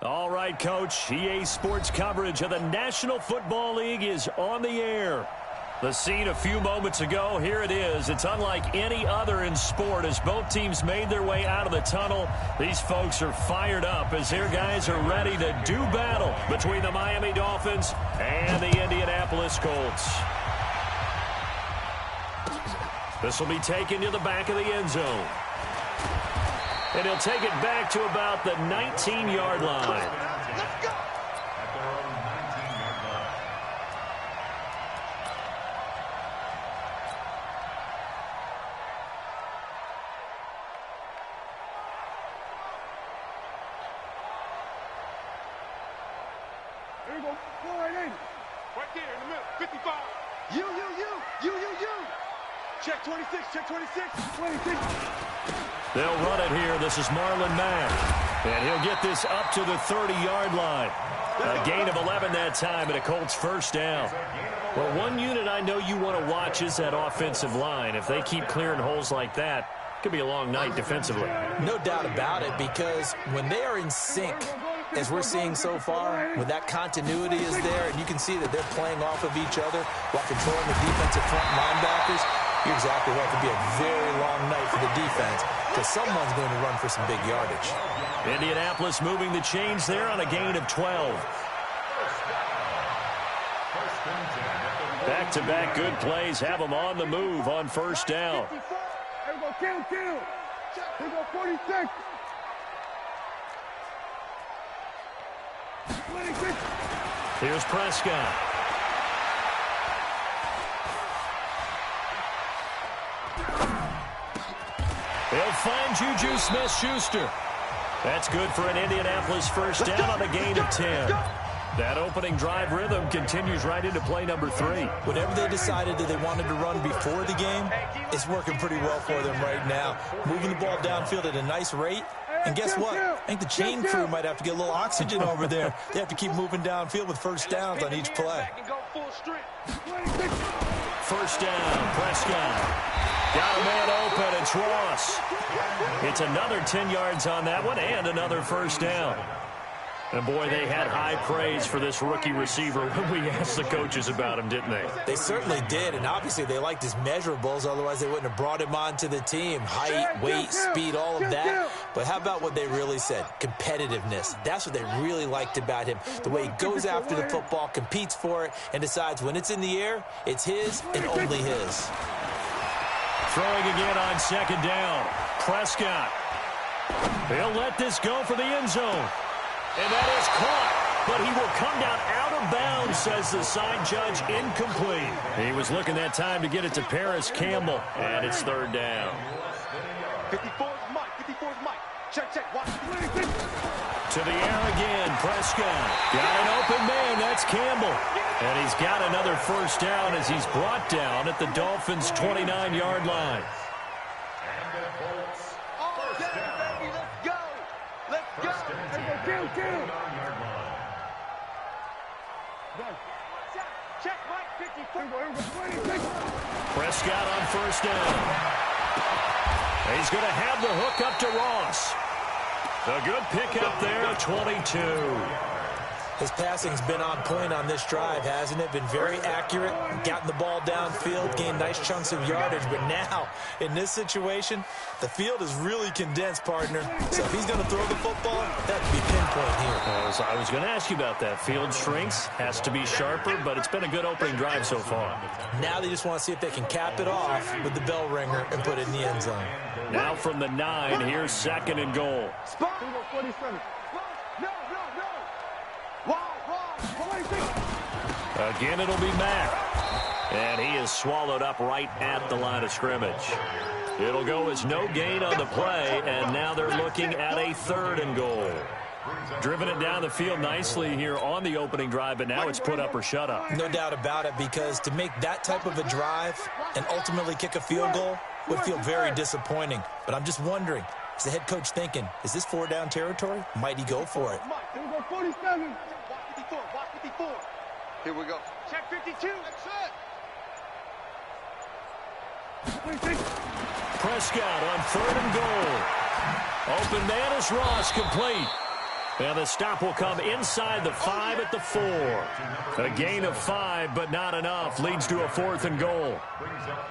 All right, Coach. EA Sports coverage of the National Football League is on the air. The scene a few moments ago, here it is. It's unlike any other in sport as both teams made their way out of the tunnel. These folks are fired up as their guys are ready to do battle between the Miami Dolphins and the Indianapolis Colts. This will be taken to the back of the end zone. And he'll take it back to about the 19-yard line. Let's go. Here we go. 480. Right there in the middle. 55. You. Check 26. Check 26. 26. They'll run it here. This is Marlon Mack. And he'll get this up to the 30-yard line. A gain of 11 that time and a Colts first down. Well, one unit I know you want to watch is that offensive line. If they keep clearing holes like that, it could be a long night defensively. No doubt about it, because when they are in sync, as we're seeing so far, when that continuity is there and you can see that they're playing off of each other while controlling the defensive front linebackers, you're exactly right. It could be a very long night for the defense because someone's going to run for some big yardage. Indianapolis moving the chains there on a gain of 12. Back-to-back good plays have them on the move on first down. Here we go. Kill. Here we go. 46. 26. Here's Prescott. He'll find Juju Smith-Schuster. That's good for an Indianapolis first down on a gain of 10. That opening drive rhythm continues right into play number 3. Whatever they decided that they wanted to run before the game, it's working pretty well for them right now. Moving the ball downfield at a nice rate. And guess what? I think the chain crew might have to get a little oxygen over there. They have to keep moving downfield with first downs on each play. First down, Prescott. Got a man open, it's Ross. It's another 10 yards on that one and another first down. And, boy, they had high praise for this rookie receiver when we asked the coaches about him, didn't they? They certainly did, and obviously they liked his measurables. Otherwise, they wouldn't have brought him onto the team. Height, weight, speed, all of that. But how about what they really said? Competitiveness. That's what they really liked about him. The way he goes after the football, competes for it, and decides when it's in the air, it's his and only his. Throwing again on second down. Prescott. He'll let this go for the end zone. And that is caught, but he will come down out of bounds, says the side judge, incomplete. He was looking that time to get it to Paris Campbell, and it's third down. 54's Mike. Check. Watch. To the air again, Prescott. Got an open man, that's Campbell. And he's got another first down as he's brought down at the Dolphins' 29-yard line. Kill. Check Mike. 54. Here we go. 26. Prescott on first down. He's going to have the hook up to Ross. A good pickup there, 22. His passing's been on point on this drive, hasn't it? Been very accurate, gotten the ball downfield, gained nice chunks of yardage. But now, in this situation, the field is really condensed, partner. So if he's going to throw the football, that could be pinpoint here. I was going to ask you about that. Field shrinks, has to be sharper, but it's been a good opening drive so far. Now they just want to see if they can cap it off with the bell ringer and put it in the end zone. Now from the 9, here's second and goal. Spot. Here we go. 47. No. Again, it'll be Mack. And he is swallowed up right at the line of scrimmage. It'll go as no gain on the play, and now they're looking at a third and goal. Driven it down the field nicely here on the opening drive, but now it's put up or shut up. No doubt about it, because to make that type of a drive and ultimately kick a field goal would feel very disappointing. But I'm just wondering, is the head coach thinking, is this 4-down territory? Might he go for it? Here we go. 47. Watch 54. Here we go. Check 52. That's it. 26. Prescott on third and goal. Open man is Ross, complete. And the stop will come inside the 5 at the 4. A gain of 5, but not enough. Leads to a 4th and goal.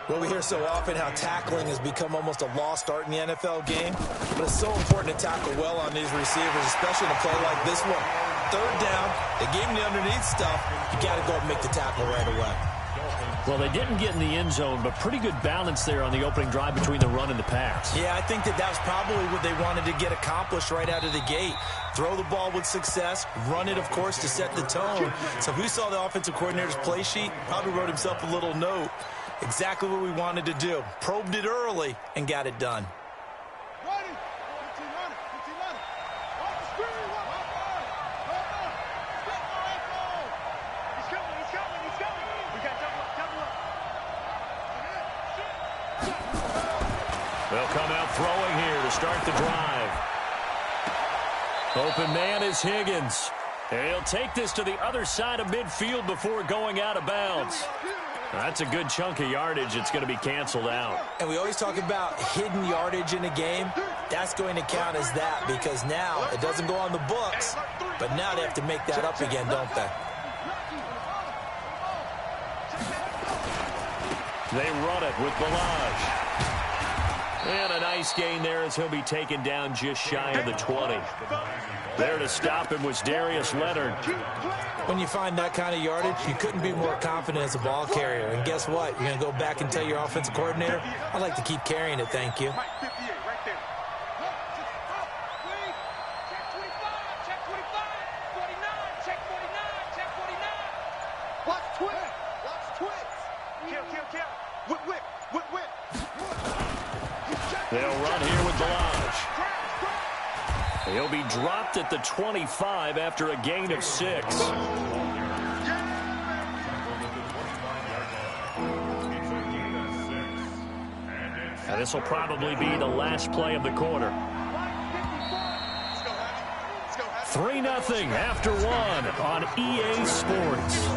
Well, we hear so often how tackling has become almost a lost art in the NFL game. But it's so important to tackle well on these receivers, especially in a play like this one. 3rd down, they gave him the underneath stuff. You got to go and make the tackle right away. Well, they didn't get in the end zone, but pretty good balance there on the opening drive between the run and the pass. Yeah, I think that was probably what they wanted to get accomplished right out of the gate. Throw the ball with success, run it, of course, to set the tone. So if we saw the offensive coordinator's play sheet, probably wrote himself a little note. Exactly what we wanted to do. Probed it early and got it done. They'll come out throwing here to start the drive. Open man is Higgins. And he'll take this to the other side of midfield before going out of bounds. That's a good chunk of yardage. It's going to be canceled out. And we always talk about hidden yardage in a game. That's going to count as that because now it doesn't go on the books, but now they have to make that up again, don't they? They run it with Balaj. And a nice gain there as he'll be taken down just shy of the 20. There to stop him was Darius Leonard. When you find that kind of yardage, you couldn't be more confident as a ball carrier. And guess what? You're going to go back and tell your offensive coordinator, I'd like to keep carrying it, thank you. They'll run here with Balaj. He'll be dropped at the 25 after a gain of 6. Now this will probably be the last play of the quarter. 3-0 after 1 on EA Sports.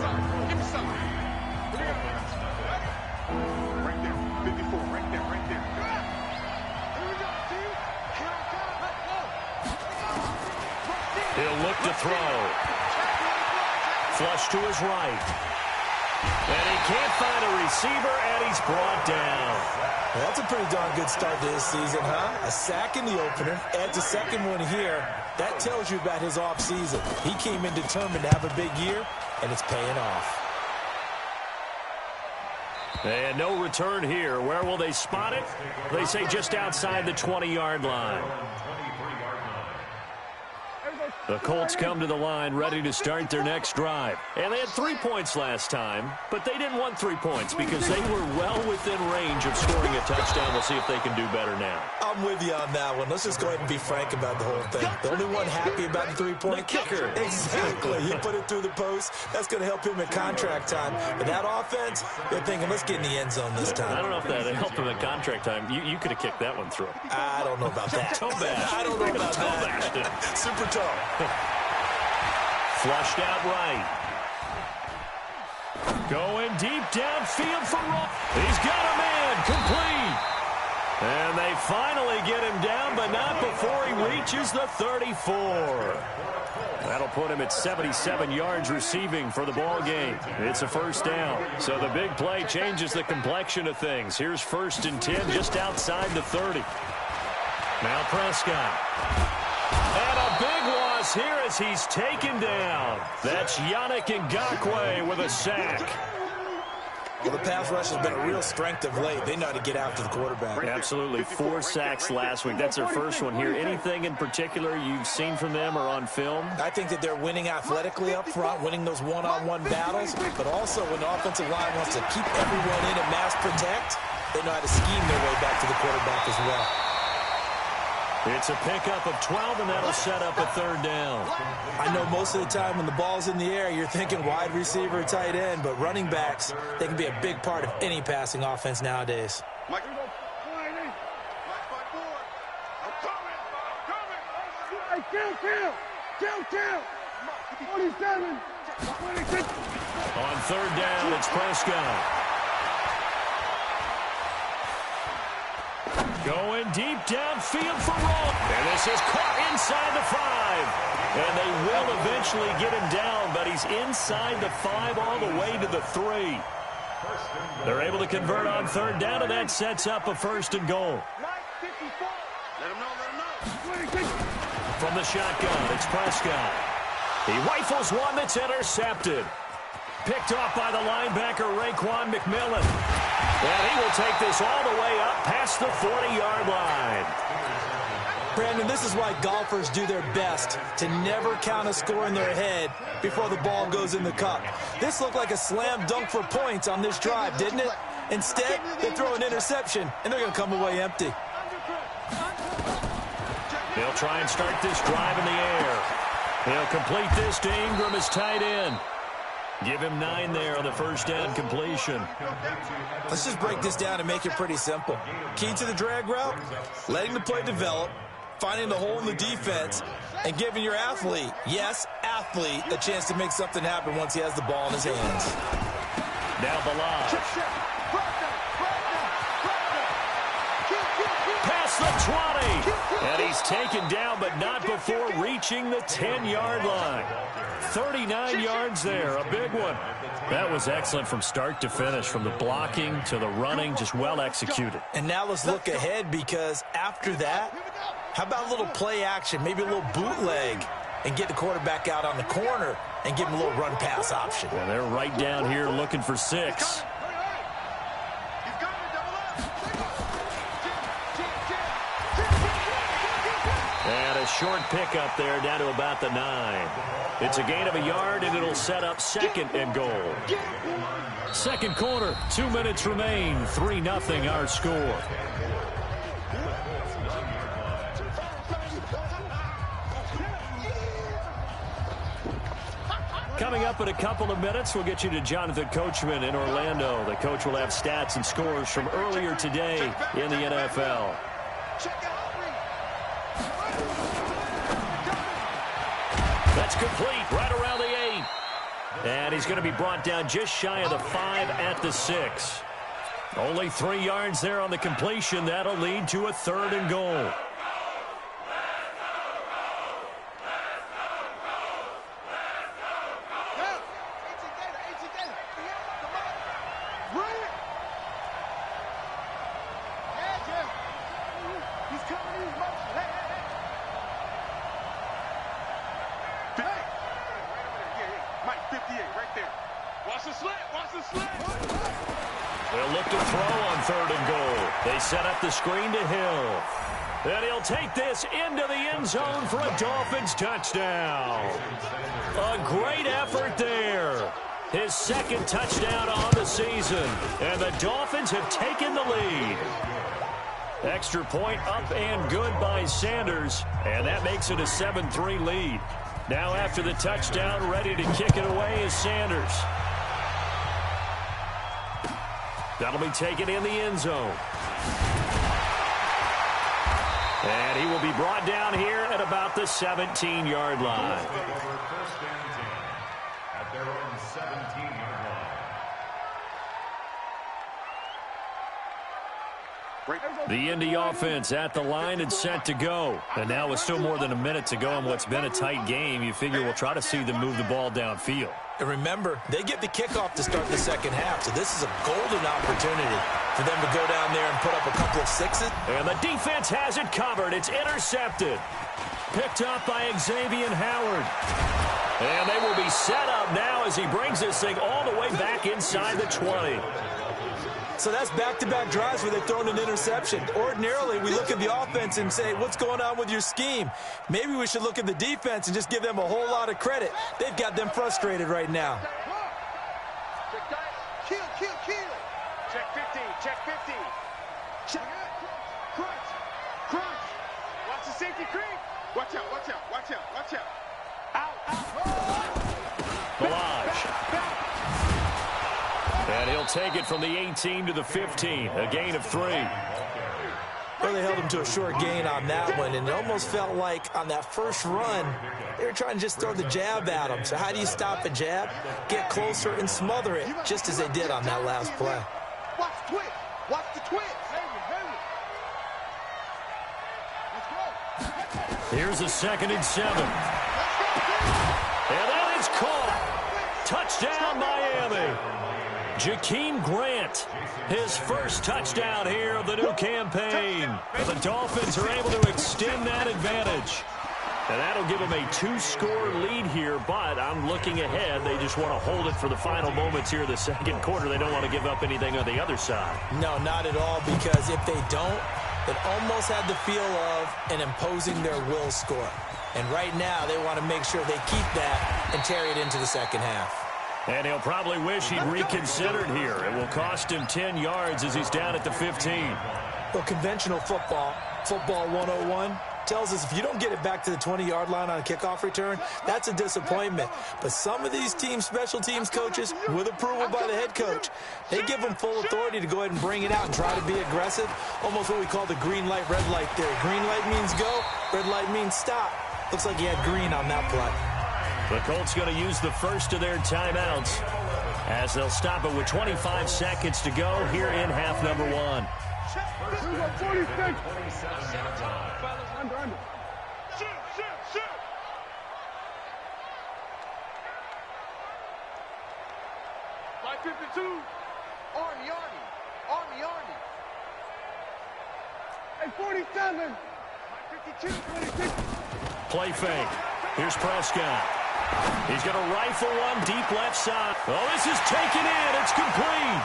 He'll look to throw. Flush to his right. And he can't find a receiver, and he's brought down. Well, that's a pretty darn good start to his season, huh? A sack in the opener, adds a second one here. That tells you about his offseason. He came in determined to have a big year, and it's paying off. And no return here. Where will they spot it? They say just outside the 20-yard line. The Colts come to the line ready to start their next drive. And they had 3 points last time, but they didn't want 3 points because they were well within range of scoring a touchdown. We'll see if they can do better now. I'm with you on that one. Let's just go ahead and be frank about the whole thing. The only one happy about the 3-point kicker. Exactly. He put it through the post. That's going to help him in contract time. But that offense, they're thinking, let's get in the end zone this time. I don't know if that helped him in contract time. You could have kicked that one through. I don't know about that. Toe bash. I don't know about that. Super toe. Flushed out right. Going deep downfield for Roll. He's got a man complete. And they finally get him down, but not before he reaches the 34. That'll put him at 77 yards receiving for the ball game. It's a first down. So the big play changes the complexion of things. Here's 1st and 10 just outside the 30. Now Prescott. And a big loss here as he's taken down. That's Yannick Ngakoue with a sack. Well, the pass rush has been a real strength of late. They know how to get after the quarterback. Absolutely. 4 sacks last week. That's their first one here. Anything in particular you've seen from them or on film? I think that they're winning athletically up front, winning those one-on-one battles, but also when the offensive line wants to keep everyone in and mass protect, they know how to scheme their way back to the quarterback as well. It's a pickup of 12, and that'll set up a 3rd down. I know most of the time when the ball's in the air, you're thinking wide receiver, tight end, but running backs, they can be a big part of any passing offense nowadays. Mike. Kill. 47. 26. On 3rd down, it's Prescott. Going deep downfield for Roll. And this is caught inside the 5. And they will eventually get him down, but he's inside the 5 all the way to the 3. They're able to convert on third down, and that sets up a first and goal. Let him know. From the shotgun, it's Prescott. He rifles one that's intercepted. Picked off by the linebacker, Raekwon McMillan. And he will take this all the way up past the 40-yard line. Brandon, this is why golfers do their best to never count a score in their head before the ball goes in the cup. This looked like a slam dunk for points on this drive, didn't it? Instead, they throw an interception, and they're going to come away empty. They'll try and start this drive in the air. He'll complete this to Ingram as tight end. Give him 9 there on the first down completion. Let's just break this down and make it pretty simple. Key to the drag route, letting the play develop, finding the hole in the defense, and giving your athlete, yes, athlete, a chance to make something happen once he has the ball in his hands. Now Balaj. Past the 20. And he's taken down, but not before reaching the 10-yard line. 39 yards there, a big one. That was excellent from start to finish, from the blocking to the running, just well executed. And now let's look ahead, because after that, how about a little play action, maybe a little bootleg, and get the quarterback out on the corner and give him a little run-pass option. Yeah, they're right down here looking for 6. And a short pickup there down to about the 9. It's a gain of a yard, and it'll set up second and goal. Second quarter, 2 minutes remain, 3-0 our score. Coming up in a couple of minutes, we'll get you to Jonathan Coachman in Orlando. The coach will have stats and scores from earlier today in the NFL. That's complete, right around the 8. And he's going to be brought down just shy of the 5 at the 6. Only 3 yards there on the completion. That'll lead to a third and goal. They'll look to throw on third and goal. They set up the screen to Hill. And he'll take this into the end zone for a Dolphins touchdown. A great effort there. His second touchdown on the season. And the Dolphins have taken the lead. Extra point up and good by Sanders. And that makes it a 7-3 lead. Now after the touchdown, ready to kick it away is Sanders. That'll be taken in the end zone. And he will be brought down here at about the 17-yard line. First and 10 at their own 17-yard line. The Indy offense at the line and set to go. And now with still more than a minute to go in what's been a tight game, you figure we'll try to see them move the ball downfield. And remember, they get the kickoff to start the second half, so this is a golden opportunity for them to go down there and put up a couple of 6s. And the defense has it covered. It's intercepted. Picked up by Xavier Howard. And they will be set up now as he brings this thing all the way back inside the 20. So that's back-to-back drives where they've thrown an interception. Ordinarily, we look at the offense and say, what's going on with your scheme? Maybe we should look at the defense and just give them a whole lot of credit. They've got them frustrated right now. Kill. Check 15, check 15. Check. Crunch. Watch the safety creep. Watch out. Out. Balaj. And he'll take it from the 18 to the 15, a gain of 3. Well, they held him to a short gain on that one, and it almost felt like on that first run, they were trying to just throw the jab at him. So how do you stop a jab? Get closer and smother it, just as they did on that last play. Watch the twist. Here's a 2nd and 7. And that is caught. Touchdown, Miami. Jakeem Grant, his first touchdown here of the new campaign. And the Dolphins are able to extend that advantage. And that'll give them a 2-score lead here, but I'm looking ahead. They just want to hold it for the final moments here of the 2nd quarter. They don't want to give up anything on the other side. No, not at all, because if they don't, it almost had the feel of an imposing their will score. And right now, they want to make sure they keep that and carry it into the second half. And he'll probably wish he'd reconsidered here. It will cost him 10 yards as he's down at the 15. Well, conventional football 101, tells us if you don't get it back to the 20-yard line on a kickoff return, that's a disappointment. But some of these teams, special teams coaches, with approval by the head coach, they give them full authority to go ahead and bring it out and try to be aggressive, almost what we call the green light, red light theory. Green light means go, red light means stop. Looks like he had green on that play. The Colts going to use the first of their timeouts as they'll stop it with 25 seconds to go here in half number 1. 46. Under. 552. Army. Hey, 47. 552. 26. Play fake. Here's Prescott. He's going to rifle one deep left side. Oh, this is taken in. It's complete.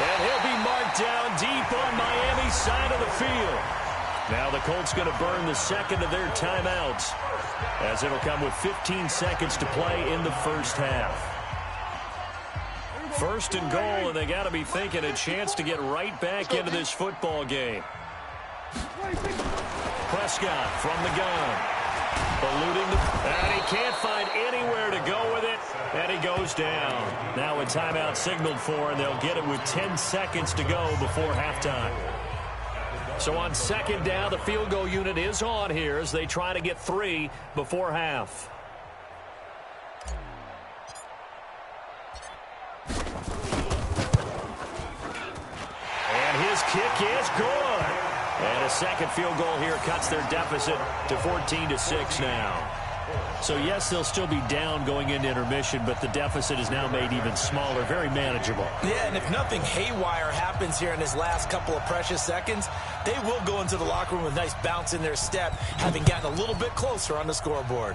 And he'll be marked down deep on Miami's side of the field. Now the Colts going to burn the 2nd of their timeouts as it'll come with 15 seconds to play in the first half. 1st and goal, and they got to be thinking a chance to get right back into this football game. Prescott from the gun. Eluding and he can't find anywhere to go with it, and he goes down. Now a timeout signaled for, and they'll get it with 10 seconds to go before halftime. So on 2nd down, the field goal unit is on here as they try to get 3 before half. And his kick is good. And a 2nd field goal here cuts their deficit to 14-6 now. So, yes, they'll still be down going into intermission, but the deficit is now made even smaller, very manageable. Yeah, and if nothing haywire happens here in his last couple of precious seconds, they will go into the locker room with a nice bounce in their step, having gotten a little bit closer on the scoreboard.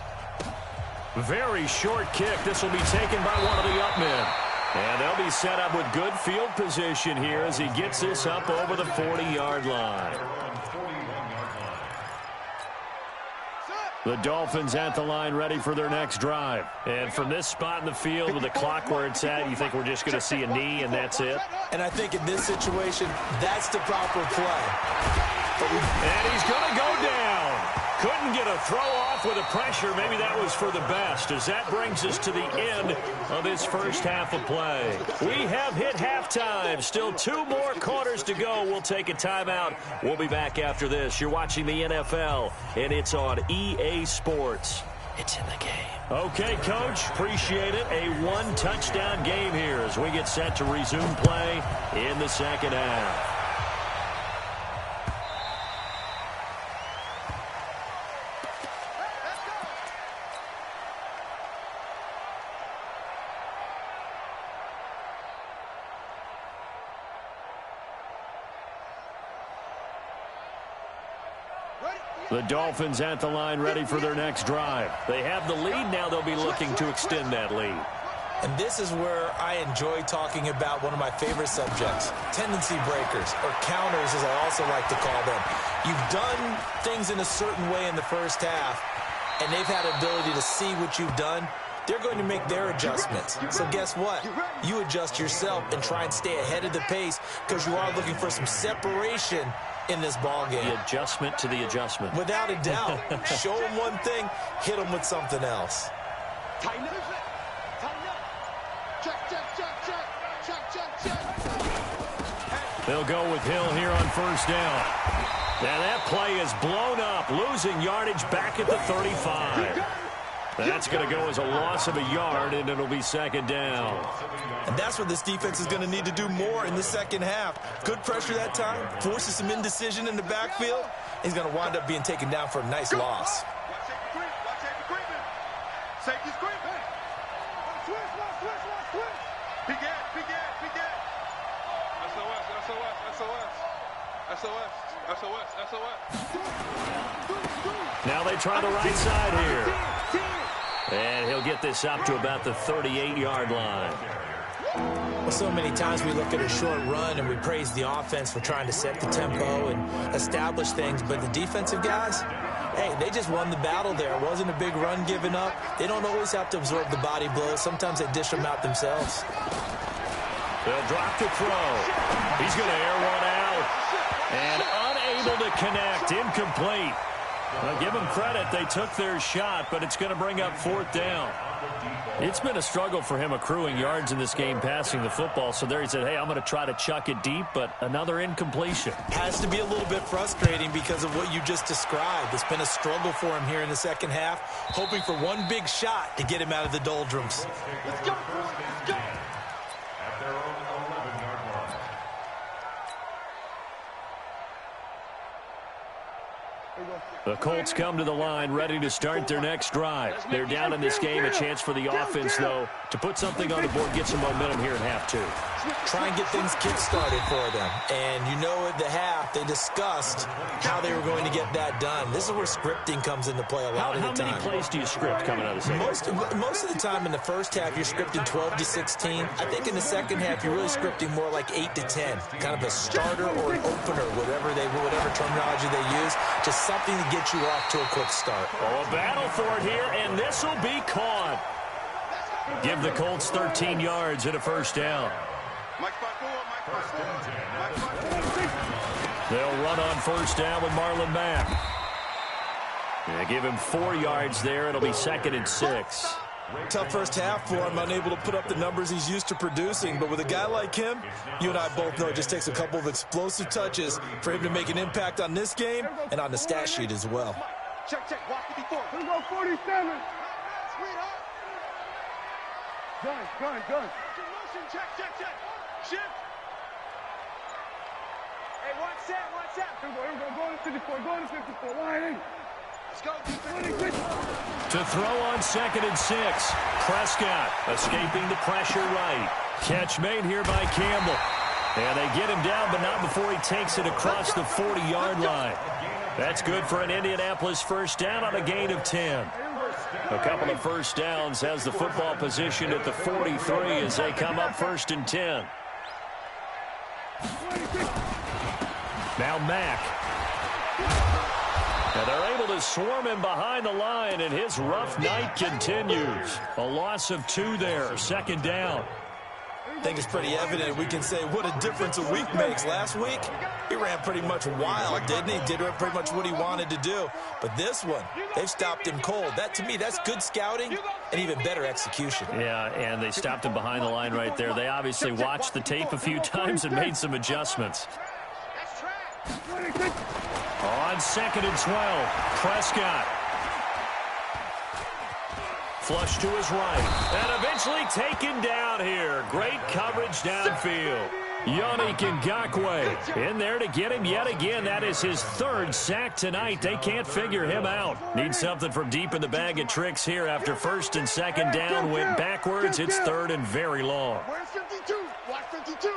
Very short kick. This will be taken by one of the up men. And they'll be set up with good field position here as he gets this up over the 40-yard line. The Dolphins at the line ready for their next drive. And from this spot in the field with the clock where it's at, you think we're just going to see a knee and that's it? And I think in this situation, that's the proper play. And he's going to go down. Couldn't get a throw off with the pressure. Maybe that was for the best, as that brings us to the end of this first half of play. We have hit halftime. Still 2 more quarters to go. We'll take a timeout. We'll be back after this. You're watching the NFL, and it's on EA Sports. It's in the game. Okay, Coach. Appreciate it. A 1-touchdown game here as we get set to resume play in the second half. The Dolphins at the line ready for their next drive. They have the lead. Now they'll be looking to extend that lead. And this is where I enjoy talking about one of my favorite subjects, tendency breakers, or counters as I also like to call them. You've done things in a certain way in the first half, and they've had ability to see what you've done. They're going to make their adjustments. So guess what? You adjust yourself and try and stay ahead of the pace because you are looking for some separation in this ball game. The adjustment to the adjustment. Without a doubt. Show them one thing, hit them with something else. Tighten up. Check. They'll go with Hill here on first down. Now that play is blown up, losing yardage back at the 35. That's going to go as a loss of a yard, and it'll be second down. And that's what this defense is going to need to do more in the second half. Good pressure that time, forces some indecision in the backfield. He's going to wind up being taken down for a nice loss. Safety screen. Switch. Big end. SOS. Now they try the right side here. And he'll get this up to about the 38-yard line. Well, so many times we look at a short run and we praise the offense for trying to set the tempo and establish things, but the defensive guys, hey, they just won the battle there. It wasn't a big run given up. They don't always have to absorb the body blows. Sometimes they dish them out themselves. They'll drop to throw. He's going to air one out. And unable to connect. Incomplete. Well, give them credit. They took their shot, but it's going to bring up fourth down. It's been a struggle for him accruing yards in this game passing the football. So there he said, hey, I'm going to try to chuck it deep, but another incompletion. Has to be a little bit frustrating because of what you just described. It's been a struggle for him here in the second half, hoping for one big shot to get him out of the doldrums. Let's go, boys. Let's go. At their own 11-yard line. The Colts come to the line ready to start their next drive. They're down in this game. A chance for the offense, though, to put something on the board, get some momentum here in half two. Try and get things kick-started for them. And you know at the half, they discussed how they were going to get that done. This is where scripting comes into play a lot of the time. How many plays do you script coming out of the second? Most of the time in the first half, you're scripting 12 to 16. I think in the second half, you're really scripting more like 8 to 10. Kind of a starter or an opener, whatever terminology they use. Just something to get you off to a quick start. Oh, a battle for it here, and this will be caught. Give the Colts 13 yards and a first down. They'll run on first down with Marlon Mack. They give him 4 yards there. It'll be 2nd and 6. Tough first half for him, unable to put up the numbers he's used to producing. But with a guy like him, you and I both know it just takes a couple of explosive touches for him to make an impact on this game and on the stat sheet as well. Check. Watch 54. Here we go, 47. Gun. Check. Shift. Hey, watch that. Here we go, go to 54, line 8. Let's go. To throw on 2nd and 6. Prescott escaping the pressure right. Catch made here by Campbell. And they get him down, but not before he takes it across the 40-yard line. That's good for an Indianapolis first down on a gain of 10. A couple of first downs has the football position at the 43 as they come up 1st and 10. Now Mack. And they're able to swarm him behind the line, and his rough night continues. A loss of 2 there, 2nd down. I think it's pretty evident. We can say what a difference a week makes. Last week, he ran pretty much wild, didn't he? Did pretty much what he wanted to do. But this one, they've stopped him cold. That, to me, that's good scouting and even better execution. Yeah, and they stopped him behind the line right there. They obviously watched the tape a few times and made some adjustments. On 2nd and 12, Prescott. Flush to his right. And eventually taken down here. Great coverage downfield. Yannick Ngakoue in there to get him yet again. That is his 3rd sack tonight. They can't figure him out. Need something from deep in the bag of tricks here after 1st and 2nd down. Went backwards. It's 3rd and very long. Where's 52? Watch 52.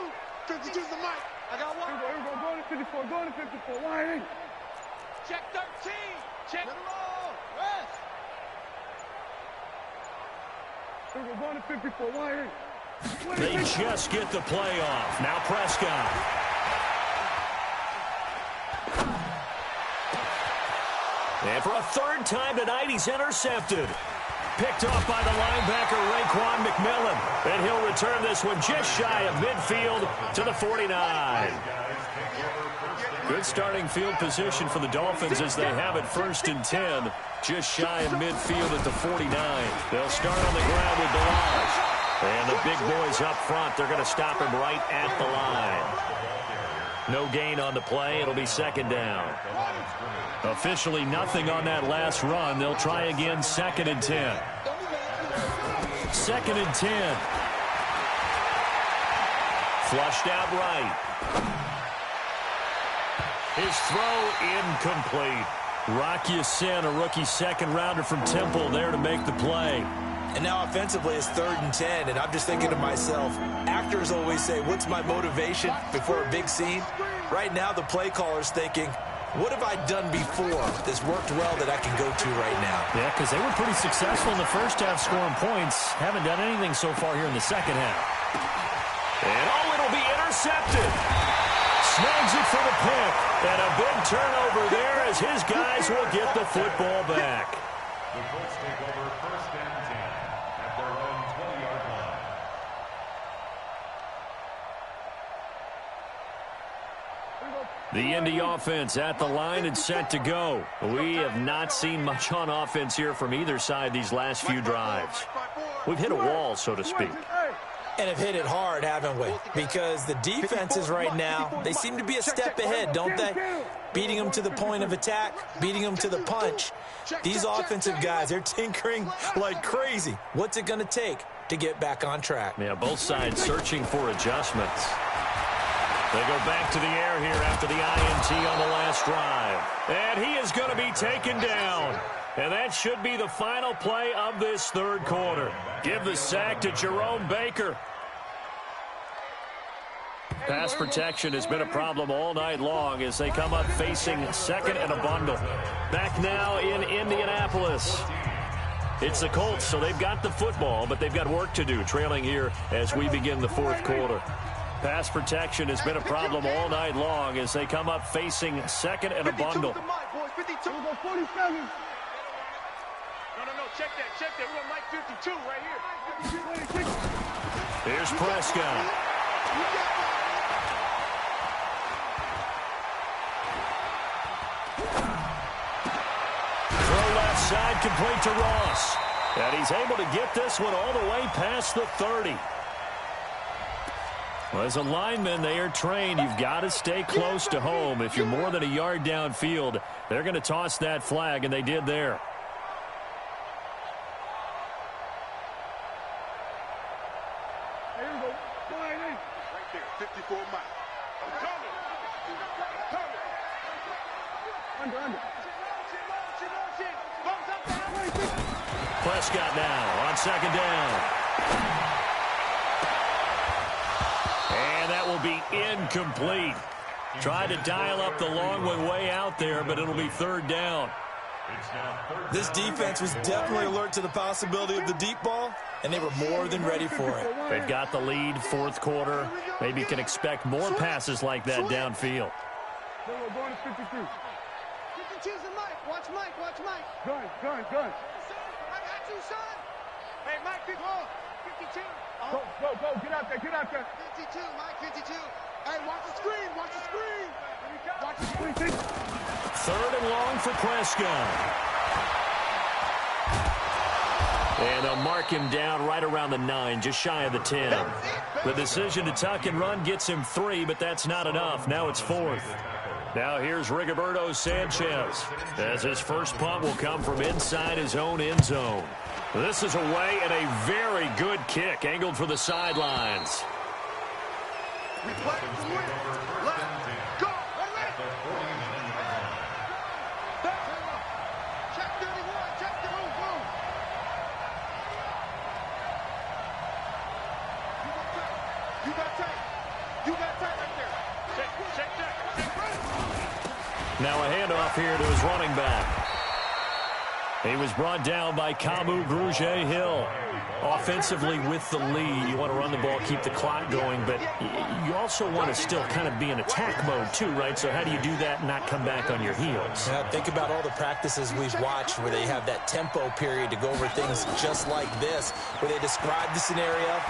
52's the mic. I got one. Here we go, go to 54, line 8. Check 13. Check the roll. Rest. Here we go, go to 54, line 8. They just get the play off. Now Prescott. And for a 3rd time tonight, he's intercepted. Picked off by the linebacker, Raekwon McMillan. And he'll return this one just shy of midfield to the 49. Good starting field position for the Dolphins as they have it 1st and 10. Just shy of midfield at the 49. They'll start on the ground with Delage. And the big boys up front, they're going to stop him right at the line. No gain on the play. It'll be 2nd down. Officially nothing on that last run. They'll try again, 2nd and 10. 2nd and 10. Flushed out right. His throw incomplete. Rock Ya-Sin, a rookie second-rounder from Temple, there to make the play. And now offensively it's 3rd and 10, and I'm just thinking to myself, actors always say, what's my motivation before a big scene? Right now the play caller's thinking, what have I done before that's worked well that I can go to right now? Yeah, because they were pretty successful in the first half scoring points. Haven't done anything so far here in the second half. And, it'll be intercepted. Snags it for the pick. And a big turnover there as his guys will get the football back. The Colts take over 1st and 10 at their own 20-yard line. The Indy offense at the line and set to go. We have not seen much on offense here from either side these last few drives. We've hit a wall, so to speak. And have hit it hard, haven't we? Because the defenses right now, they seem to be a step ahead, don't they? Beating them to the point of attack, beating them to the punch. These offensive guys, they're tinkering like crazy. What's it going to take to get back on track? Yeah, both sides searching for adjustments. They go back to the air here after the INT on the last drive. And he is going to be taken down. And that should be the final play of this 3rd quarter. Give the sack to Jerome Baker. Pass protection has been a problem all night long as they come up facing 2nd and a bundle. Back now in Indianapolis. It's the Colts, so they've got the football, but they've got work to do, trailing here as we begin the 4th quarter. Pass protection has been a problem all night long as they come up facing 2nd and a bundle. No, check that. We want Mike 52 right here. Here's Prescott. Throw left side, complete to Ross. And he's able to get this one all the way past the 30. Well, as a lineman, they are trained. You've got to stay close to home. If you're more than a yard downfield, they're going to toss that flag, and they did there. Right there, 54 Mike. I'm coming. Under. Prescott now on 2nd down. And that will be incomplete. Tried to dial up the long one way out there, but it'll be 3rd down. This defense was definitely alert to the possibility of the deep ball, and they were more than ready for it. They've got the lead, 4th quarter. Maybe you can expect more passes like that downfield. We're going to 52. 52's the Mike. Watch Mike. Gun. I got you, son. Hey, Mike, 52. Go. Get out there. 52, Mike, 52. Hey, watch the screen. Watch the screen. 3rd and long for Prescott. And they'll mark him down right around the 9, just shy of the 10. The decision to tuck and run gets him 3, but that's not enough. Now it's 4th. Now here's Rigoberto Sanchez, as his first punt will come from inside his own end zone. This is away and a very good kick, angled for the sidelines. We play to win. Left. Go. Check 31. Check 31. You got tight right there. Check. Now a handoff here to his running back. He was brought down by Kamu Grugier-Hill. Offensively with the lead, you want to run the ball, keep the clock going, but you also want to still kind of be in attack mode too, right? So how do you do that and not come back on your heels? Yeah, think about all the practices we've watched where they have that tempo period to go over things just like this, where they describe the scenario,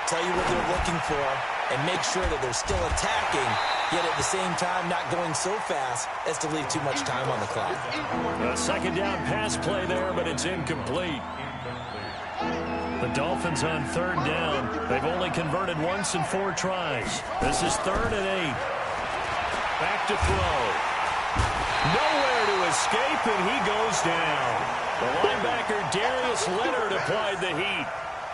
tell you what they're looking for, and make sure that they're still attacking, yet at the same time not going so fast as to leave too much time on the clock. A 2nd down pass play there, but it's incomplete. The Dolphins on 3rd down. They've only converted once in 4 tries. This is 3rd and 8. Back to throw. Nowhere to escape, and he goes down. The linebacker, Darius Leonard, applied the heat.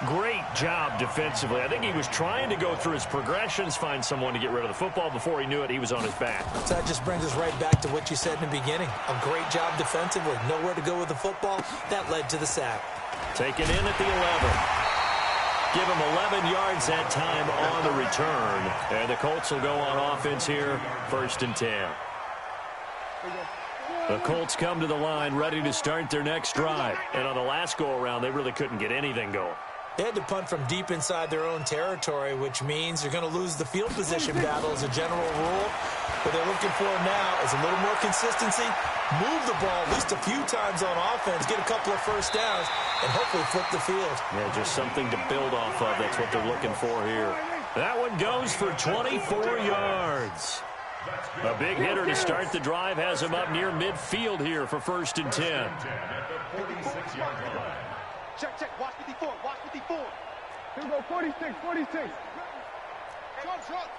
Great job defensively. I think he was trying to go through his progressions, find someone to get rid of the football. Before he knew it, he was on his back. So that just brings us right back to what you said in the beginning. A great job defensively. Nowhere to go with the football. That led to the sack. Taken in at the 11. Give him 11 yards that time on the return. And the Colts will go on offense here, 1st and 10. The Colts come to the line ready to start their next drive. And on the last go-around, they really couldn't get anything going. They had to punt from deep inside their own territory, which means you're going to lose the field position battle as a general rule. What they're looking for now is a little more consistency, move the ball at least a few times on offense, get a couple of first downs, and hopefully flip the field. Yeah, just something to build off of. That's what they're looking for here. That one goes for 24 yards. A big hitter to start the drive has him up near midfield here for 1st and 10. Check. Watch 54. Watch 54. Here we go. 46. 46. Shot.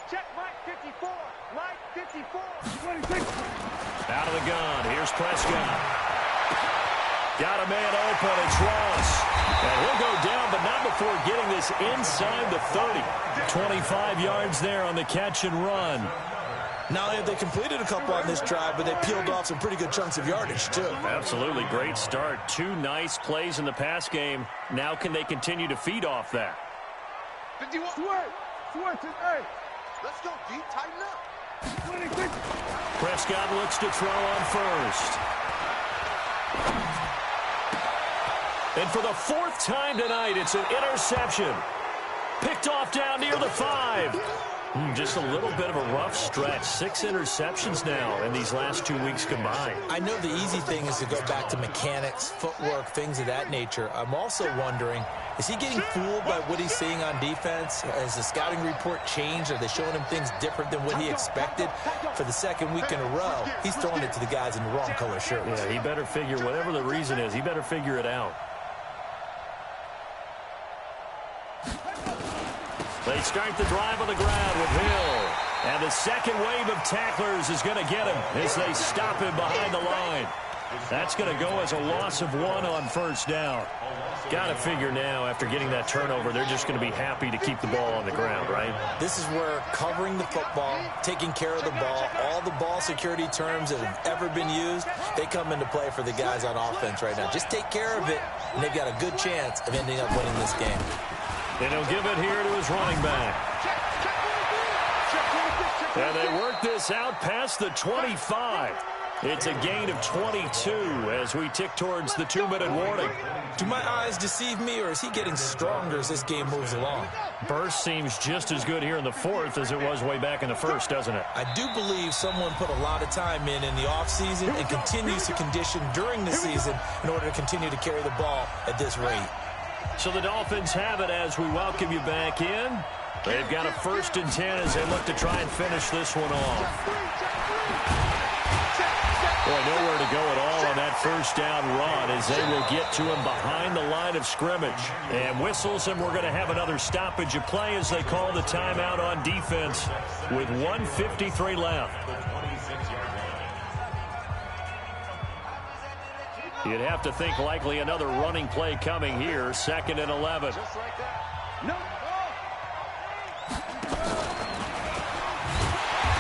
Check. Mike 54. Mike 54. 26. Out of the gun. Here's Prescott. Got a man open. It's Ross. And he'll go down, but not before getting this inside the 30. 25 yards there on the catch and run. Not only have they completed a couple on this drive, but they peeled off some pretty good chunks of yardage, too. Absolutely. Great start. 2 nice plays in the pass game. Now can they continue to feed off that? 51. Switch it. Hey. Let's go deep. Tighten up. 26. Prescott looks to throw on first. And for the 4th time tonight, it's an interception. Picked off down near the 5. Just a little bit of a rough stretch. 6 interceptions now in these last 2 weeks combined. I know the easy thing is to go back to mechanics, footwork, things of that nature. I'm also wondering, is he getting fooled by what he's seeing on defense? Has the scouting report changed? Are they showing him things different than what he expected? For the 2nd week in a row, he's throwing it to the guys in the wrong color shirts. Yeah, he better figure, whatever the reason is, he better figure it out. They start the drive on the ground with Hill. And the second wave of tacklers is going to get him as they stop him behind the line. That's going to go as a loss of 1 on 1st down. Got to figure now, after getting that turnover, they're just going to be happy to keep the ball on the ground, right? This is where covering the football, taking care of the ball, all the ball security terms that have ever been used, they come into play for the guys on offense right now. Just take care of it, and they've got a good chance of ending up winning this game. And he'll give it here to his running back. And they work this out past the 25. It's a gain of 22 as we tick towards the 2-minute warning. Do my eyes deceive me, or is he getting stronger as this game moves along? Burst seems just as good here in the 4th as it was way back in the 1st, doesn't it? I do believe someone put a lot of time in the offseason and continues to condition during the season in order to continue to carry the ball at this rate. So the Dolphins have it as we welcome you back in. They've got a 1st and 10 as they look to try and finish this one off. Boy, nowhere to go at all on that 1st down run as they will get to him behind the line of scrimmage. And whistles, and we're going to have another stoppage of play as they call the timeout on defense with 1:53 left. You'd have to think likely another running play coming here, 2nd and 11. Just like that. No.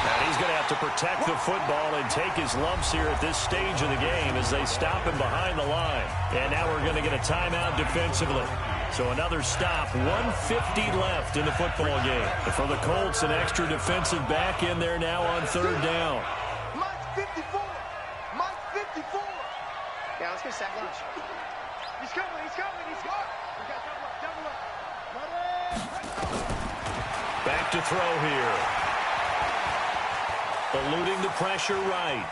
And he's going to have to protect the football and take his lumps here at this stage of the game as they stop him behind the line. And now we're going to get a timeout defensively. So another stop, 1:50 left in the football game. And for the Colts, an extra defensive back in there now on 3rd down. Mike 54. Mike 54. Yeah, let's get sack lunch. He's coming. We got double up. Back to throw here. Eluding the pressure right.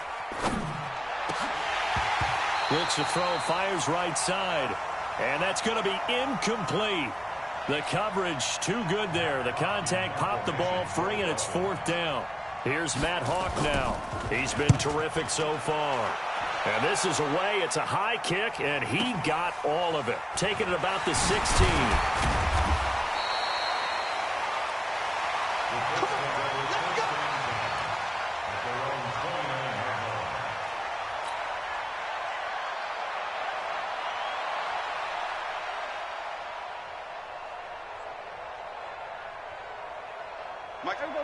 Looks to throw, fires right side. And that's going to be incomplete. The coverage too good there. The contact popped the ball free, and it's 4th down. Here's Matt Hawk now. He's been terrific so far. And this is away. It's a high kick, and he got all of it. Taking it about the 16.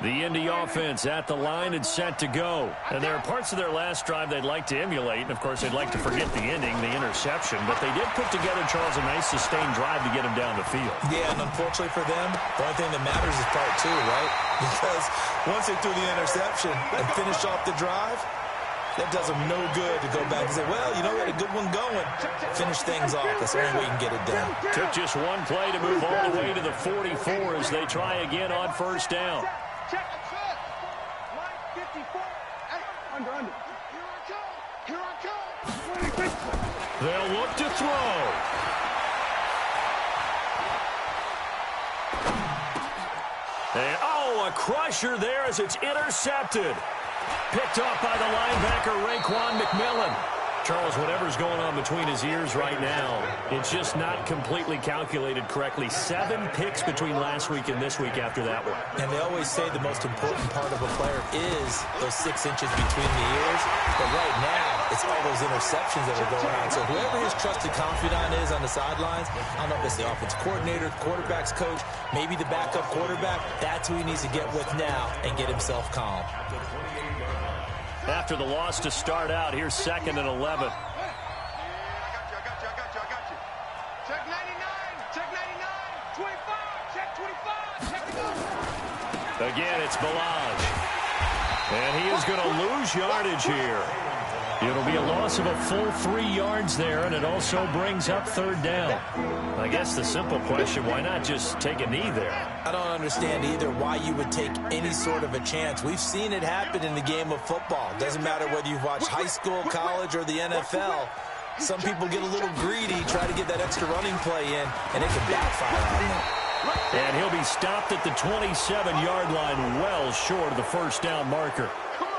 The Indy offense at the line and set to go. And there are parts of their last drive they'd like to emulate. And, of course, they'd like to forget the ending, the interception. But they did put together, Charles, a nice sustained drive to get him down the field. Yeah, and unfortunately for them, the only thing that matters is part two, right? Because once they threw the interception and finished off the drive, that does them no good to go back and say, well, you know, we had a good one going. Finish things off. That's the only way you can get it done. Took just one play to move all the way to the 44 as they try again on first down. Check. Line 54. Under. Here I come. They'll look to throw. And, a crusher there as it's intercepted. Picked off by the linebacker, Raekwon McMillan. Charles, whatever's going on between his ears right now, it's just not completely calculated correctly. 7 picks between last week and this week after that one. And they always say the most important part of a player is those 6 inches between the ears. But right now, it's all those interceptions that are going on. So whoever his trusted confidant is on the sidelines, I don't know if it's the offense coordinator, quarterback's coach, maybe the backup quarterback, that's who he needs to get with now and get himself calm. After the loss to start out, here's 2nd and 11. I got you. Check 99. 25. Check 25. Again, it's Balaj. And he is going to lose yardage here. It'll be a loss of a full 3 yards there, and it also brings up 3rd down. I guess the simple question, why not just take a knee there? I don't understand either why you would take any sort of a chance. We've seen it happen in the game of football. Doesn't matter whether you've watched high school, college, or the NFL. Some people get a little greedy, try to get that extra running play in, and it can backfire on them. And he'll be stopped at the 27-yard line, well short of the 1st down marker.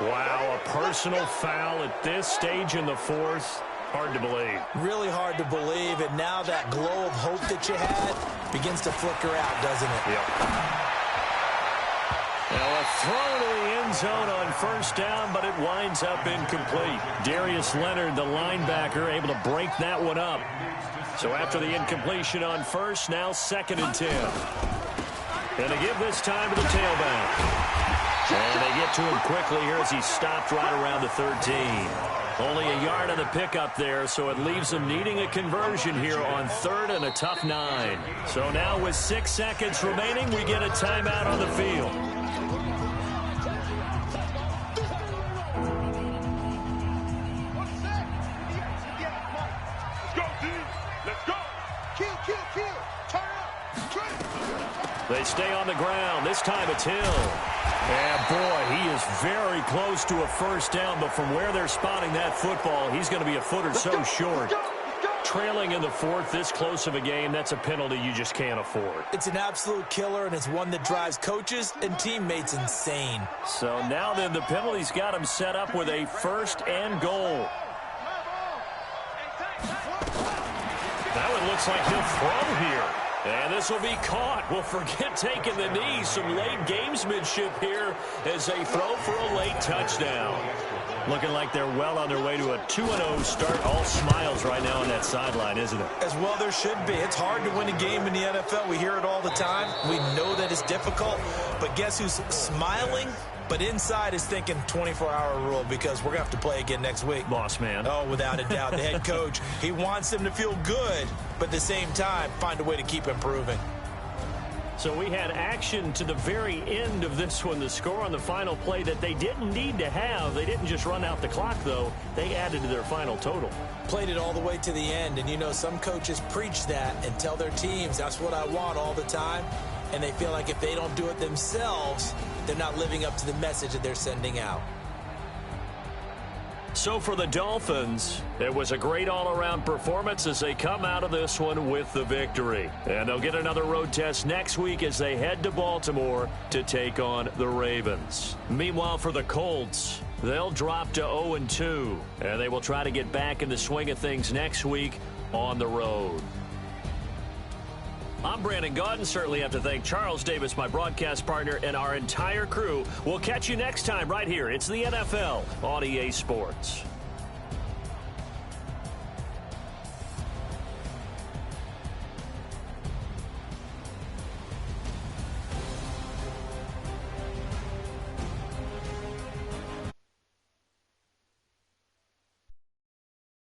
Wow, a personal foul at this stage in the 4th. Hard to believe. Really hard to believe, and now that glow of hope that you had begins to flicker out, doesn't it? Yep. Now a throw to the end zone on 1st down, but it winds up incomplete. Darius Leonard, the linebacker, able to break that one up. So after the incompletion on 1st, now 2nd and 10. And to give this time to the tailback. And they get to him quickly here as he stopped right around the 13. Only a yard on the pickup there, so it leaves them needing a conversion here on 3rd and a tough 9. So now with 6 seconds remaining, we get a timeout on the field. Let's go. Kill. Turn up. They stay on the ground. This time it's Hill. And, boy, he is very close to a 1st down, but from where they're spotting that football, he's going to be a foot or so short. Trailing in the 4th, this close of a game, that's a penalty you just can't afford. It's an absolute killer, and it's one that drives coaches and teammates insane. So now then, the penalty's got him set up with a 1st and goal. Now it looks like he'll throw here. And this will be caught. Well, forget taking the knee. Some late gamesmanship here as they throw for a late touchdown. Looking like they're well on their way to a 2-0 start. All smiles right now on that sideline, isn't it? As well there should be. It's hard to win a game in the NFL. We hear it all the time. We know that it's difficult. But guess who's smiling? But inside is thinking 24-hour rule because we're going to have to play again next week. Boss man. Oh, without a doubt. The head coach, he wants them to feel good, but at the same time, find a way to keep improving. So we had action to the very end of this one. The score on the final play that they didn't need to have. They didn't just run out the clock, though. They added to their final total. Played it all the way to the end, and you know some coaches preach that and tell their teams, that's what I want all the time. And they feel like if they don't do it themselves, they're not living up to the message that they're sending out. So for the Dolphins, it was a great all-around performance as they come out of this one with the victory. And they'll get another road test next week as they head to Baltimore to take on the Ravens. Meanwhile, for the Colts, they'll drop to 0-2, and they will try to get back in the swing of things next week on the road. I'm Brandon Gaudin. Certainly have to thank Charles Davis, my broadcast partner, and our entire crew. We'll catch you next time right here. It's the NFL on EA Sports.